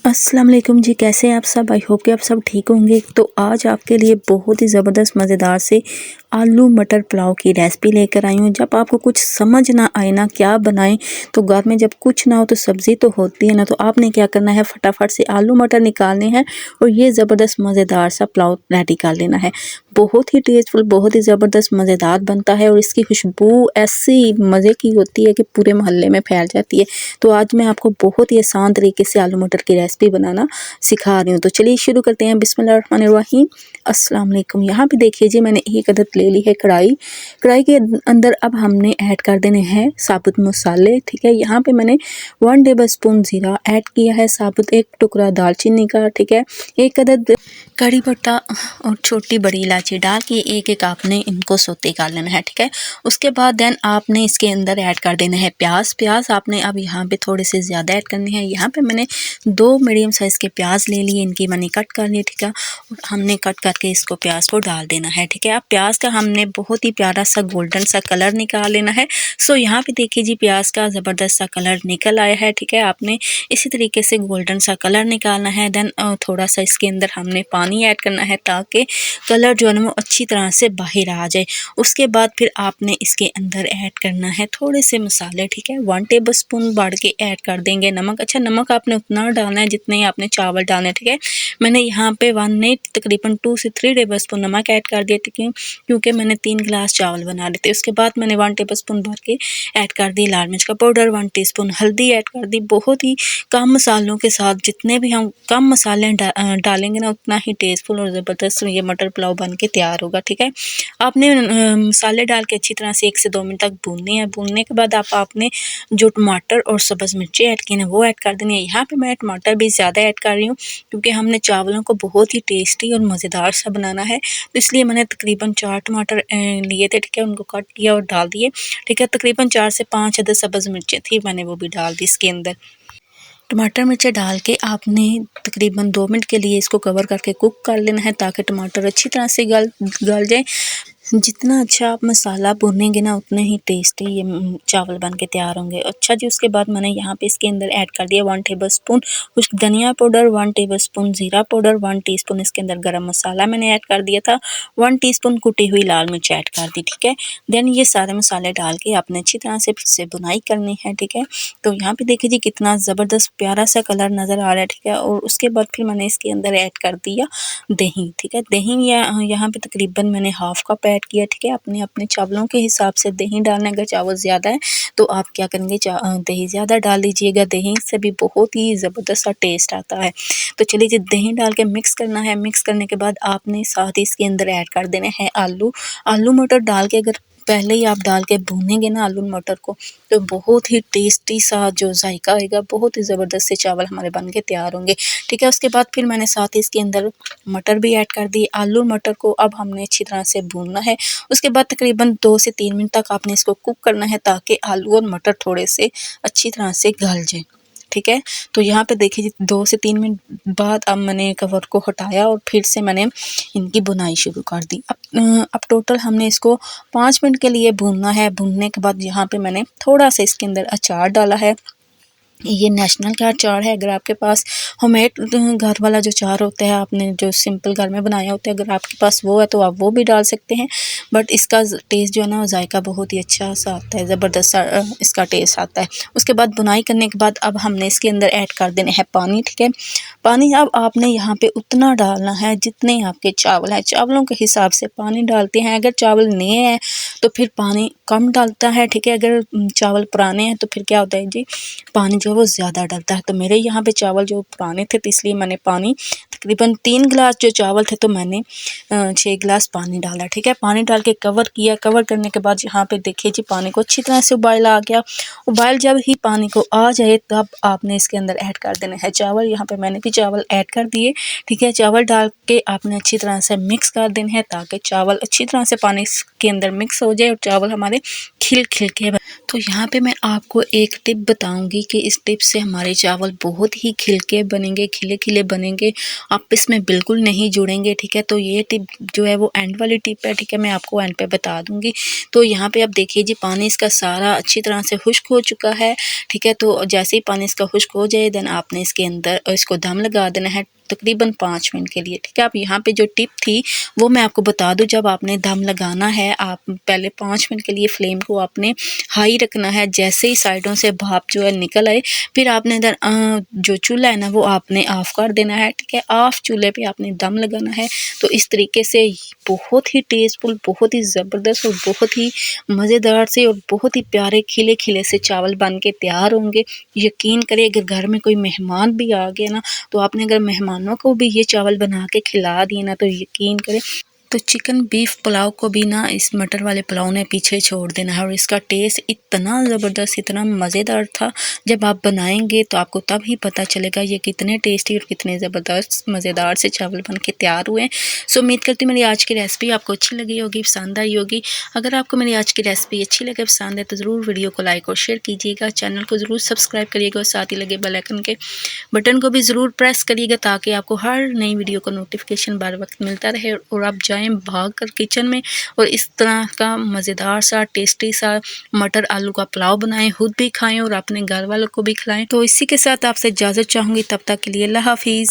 अस्सलाम वालेकुम जी, कैसे हैं आप सब। आई होप कि आप सब ठीक होंगे। तो आज आपके लिए बहुत ही ज़बरदस्त मज़ेदार से आलू मटर पुलाव की रेसिपी लेकर आई हूँ। जब आपको कुछ समझ ना आए ना क्या बनाएं, तो घर में जब कुछ ना हो तो सब्ज़ी तो होती है ना, तो आपने क्या करना है, फटाफट से आलू मटर निकालने हैं और ये ज़बरदस्त मज़ेदार सा पुलाव रेडी कर लेना है। बहुत ही टेस्टफुल, बहुत ही ज़बरदस्त मज़ेदार बनता है और इसकी खुशबू ऐसी मज़े की होती है कि पूरे मोहल्ले में फैल जाती है। तो आज मैं आपको बहुत ही आसान तरीके से आलू मटर की रेसिपी बनाना सिखा रही हूँ। तो चलिए शुरू करते हैं। बिस्मिल्लाहिर्रहमानिर्रहीम। अस्सलाम वालेकुम। यहाँ पे देखिए जी, मैंने एक अदद ले ली है कढ़ाई। कढ़ाई के अंदर अब हमने ऐड कर देने हैं साबुत मसाले। ठीक है, यहाँ पे मैंने 1 टेबलस्पून ज़ीरा ऐड किया है, साबुत 1 टुकड़ा दालचीनी का। ठीक है, एक अदद कड़ी पत्ता और छोटी बड़ी इलायची डाल के एक आपने इनको सौते कर लेना है। ठीक है, उसके बाद देन आपने इसके अंदर ऐड कर देना है प्याज आपने अब यहाँ पे थोड़े से ज़्यादा ऐड करने हैं। यहाँ पे मैंने 2 मीडियम साइज़ के प्याज ले लिए, इनकी मैंने कट कर लिए। ठीक है, और हमने कट करके इसको प्याज को डाल देना है। ठीक है, अब प्याज का हमने बहुत ही प्यारा सा गोल्डन सा कलर निकाल लेना है। सो यहाँ पे देखिए जी, प्याज का ज़बरदस्त सा कलर निकल आया है। ठीक है, आपने इसी तरीके से गोल्डन सा कलर निकालना है। देन थोड़ा सा इसके अंदर हमने पानी ऐड करना है ताकि कलर जो है ना वो अच्छी तरह से बाहर आ जाए। उसके बाद फिर आपने इसके अंदर ऐड करना है थोड़े से मसाले। ठीक है, 1 टेबलस्पून बढ़ के ऐड कर देंगे नमक। अच्छा, नमक आपने उतना डालना है जितने ही आपने चावल डालने हैं। ठीक है, मैंने यहाँ पे 1 नहीं तकरीबन 2 से 3 टेबलस्पून नमक ऐड कर दिया। ठीक है, क्योंकि मैंने 3 गिलास चावल बना लिए थे। उसके बाद मैंने 1 टेबलस्पून भर के ऐड कर दी लाल मिर्च का पाउडर, 1 टीस्पून हल्दी ऐड कर दी। बहुत ही कम मसालों के साथ, जितने भी हम कम मसाले डालेंगे ना, उतना ही टेस्टफुल और ज़बरदस्त ये मटर पुलाव बन के तैयार होगा। ठीक है, आपने मसाले डाल के अच्छी तरह से 1 से 2 मिनट तक भूननी है। भूनने के बाद आपने जो टमाटर और सब्ज़ मिर्ची ऐड की ना, वो ऐड कर देनी है। यहाँ पे मैं टमाटर भी ज़्यादा ऐड कर रही हूँ क्योंकि हमने चावलों को बहुत ही टेस्टी और मज़ेदार सा बनाना है, तो इसलिए मैंने तकरीबन 4 टमाटर लिए थे। ठीक है, उनको कट किया और डाल दिए। ठीक है, तकरीबन 4 से 5 अदद सब्ज़ मिर्चें थी, मैंने वो भी डाल दी इसके अंदर। टमाटर मिर्चें डाल के आपने तकरीबन 2 मिनट के लिए इसको कवर करके कुक कर लेना है ताकि टमाटर अच्छी तरह से गल जाए। जितना अच्छा आप मसाला भूनेंगे ना, उतने ही टेस्टी ये चावल बन के तैयार होंगे। अच्छा जी, उसके बाद मैंने यहाँ पे इसके अंदर ऐड कर दिया 1 टेबलस्पून कुछ धनिया पाउडर, 1 टेबलस्पून ज़ीरा पाउडर, 1 टीस्पून इसके अंदर गरम मसाला मैंने ऐड कर दिया था, 1 टीस्पून कुटी हुई लाल मिर्च ऐड कर दी। ठीक है, देन ये सारे मसाले डाल के आपने अच्छी तरह से फिर से बुनाई करनी है। ठीक है, तो यहाँ पे देखिए जी, कितना ज़बरदस्त प्यारा सा कलर नज़र आ रहा है। ठीक है, और उसके बाद फिर मैंने इसके अंदर ऐड कर दिया दही। ठीक है, दही यहाँ पे तकरीबन मैंने हाफ कप ऐड किया। ठीक है, अपने अपने चावलों के हिसाब से दही डालना। अगर चावल ज़्यादा है तो आप क्या करेंगे, दही ज़्यादा डाल दीजिएगा। दही से भी बहुत ही ज़बरदस्त सा टेस्ट आता है। तो चलिए जी, दही डाल के मिक्स करना है। मिक्स करने के बाद आपने साथ ही इसके अंदर ऐड कर देने हैं आलू मटर डाल के, अगर पहले ही आप डाल के भूनेंगे ना आलू मटर को, तो बहुत ही टेस्टी सा जो जायका आएगा, बहुत ही ज़बरदस्त से चावल हमारे बन के तैयार होंगे। ठीक है, उसके बाद फिर मैंने साथ ही इसके अंदर मटर भी ऐड कर दिए। आलू मटर को अब हमने अच्छी तरह से भूनना है। उसके बाद तकरीबन 2 से 3 मिनट तक आपने इसको कुक करना है ताकि आलू और मटर थोड़े से अच्छी तरह से गल जाए। ठीक है, तो यहाँ पे देखिए 2 से 3 मिनट बाद अब मैंने कवर को हटाया और फिर से मैंने इनकी बुनाई शुरू कर दी। अब टोटल हमने इसको 5 मिनट के लिए भूनना है। भूनने के बाद यहाँ पे मैंने थोड़ा सा इसके अंदर अचार डाला है। ये नेशनल का अचार है। अगर आपके पास होममेड घर वाला जो अचार होता है, आपने जो सिंपल घर में बनाया होता है, अगर आपके पास वो है तो आप वो भी डाल सकते हैं। बट इसका टेस्ट जो है ना, जायका बहुत ही अच्छा सा आता है, ज़बरदस्त सा इसका टेस्ट आता है। उसके बाद बुनाई करने के बाद अब हमने इसके अंदर ऐड कर देने हैं पानी। ठीक है, पानी अब आपने यहाँ पे उतना डालना है जितने आपके चावल हैं। चावलों के हिसाब से पानी डालते हैं। अगर चावल नए हैं तो फिर पानी कम डालता है। ठीक है, अगर चावल पुराने हैं तो फिर क्या होता है जी, पानी जो है वो ज़्यादा डलता है। तो मेरे यहाँ पे चावल जो पुराने थे, तो इसलिए मैंने पानी तकरीबन 3 गिलास जो चावल थे तो मैंने 6 गिलास पानी डाला। ठीक है, पानी डाल के कवर किया। कवर करने के बाद यहाँ पे देखिए जी, पानी को अच्छी तरह से उबाल आ गया। उबाल जब ही पानी को आ जाए तब आपने इसके अंदर ऐड कर देना है चावल। यहाँ पे मैंने भी चावल ऐड कर दिए। ठीक है, चावल डाल के आपने अच्छी तरह से मिक्स कर देना है ताकि चावल अच्छी तरह से पानी के अंदर मिक्स हो जाए और चावल हमारे खिल खिल के। तो यहाँ पे मैं आपको एक टिप बताऊंगी कि इस टिप से हमारे चावल बहुत ही खिल के बनेंगे, खिले खिले बनेंगे। आप इसमें बिल्कुल नहीं जुड़ेंगे, ठीक है। तो ये टिप जो है वो एंड वाली टिप है, ठीक है, मैं आपको एंड पे बता दूंगी। तो यहाँ पे आप देखिए जी, पानी इसका सारा अच्छी तरह से खुश्क हो चुका है, ठीक है। तो जैसे ही पानी इसका खुश्क हो जाए देन आपने इसके अंदर इसको दम लगा देना है तकरीबन 5 मिनट के लिए, ठीक है। आप यहाँ पे जो टिप थी वो मैं आपको बता दूं, जब आपने दम लगाना है आप पहले 5 मिनट के लिए फ्लेम को आपने हाई रखना है। जैसे ही साइडों से भाप जो है निकल आए फिर आपने इधर जो चूल्हा है ना वो आपने ऑफ कर देना है, ठीक है। ऑफ चूल्हे पे आपने दम लगाना है। तो इस तरीके से बहुत ही टेस्टफुल, बहुत ही ज़बरदस्त और बहुत ही मज़ेदार से और बहुत ही प्यारे खिले खिले से चावल बन के तैयार होंगे। यकीन करिए अगर घर में कोई मेहमान भी आ गया ना, तो आपने अगर मेहमानों को भी ये चावल बना के खिला दिए ना, तो यकीन करें तो चिकन बीफ पुलाव को भी ना इस मटर वाले पुलाव ने पीछे छोड़ देना है। और इसका टेस्ट इतना ज़बरदस्त, इतना मज़ेदार था, जब आप बनाएंगे तो आपको तब ही पता चलेगा ये कितने टेस्टी और कितने ज़बरदस्त मज़ेदार से चावल बन के तैयार हुए हैं। सो उम्मीद करती हूँ मेरी आज की रेसिपी आपको अच्छी लगी होगी, पसंद आई होगी। अगर आपको मेरी आज की रेसिपी अच्छी लगे, पसंद है, तो ज़रूर वीडियो को लाइक और शेयर कीजिएगा, चैनल को ज़रूर सब्सक्राइब करिएगा और साथ ही लगे बेल आइकन के बटन को भी ज़रूर प्रेस करिएगा, ताकि आपको हर नई वीडियो का नोटिफिकेशन बार वक्त मिलता रहे और आप जाएं भाग कर किचन में और इस तरह का मज़ेदार सा टेस्टी सा मटर आलू का पुलाव बनाएं, खुद भी खाएं और अपने घर वालों को भी खिलाएं। तो इसी के साथ आपसे इजाज़त चाहूँगी, तब तक के लिए अल्लाह हाफिज़।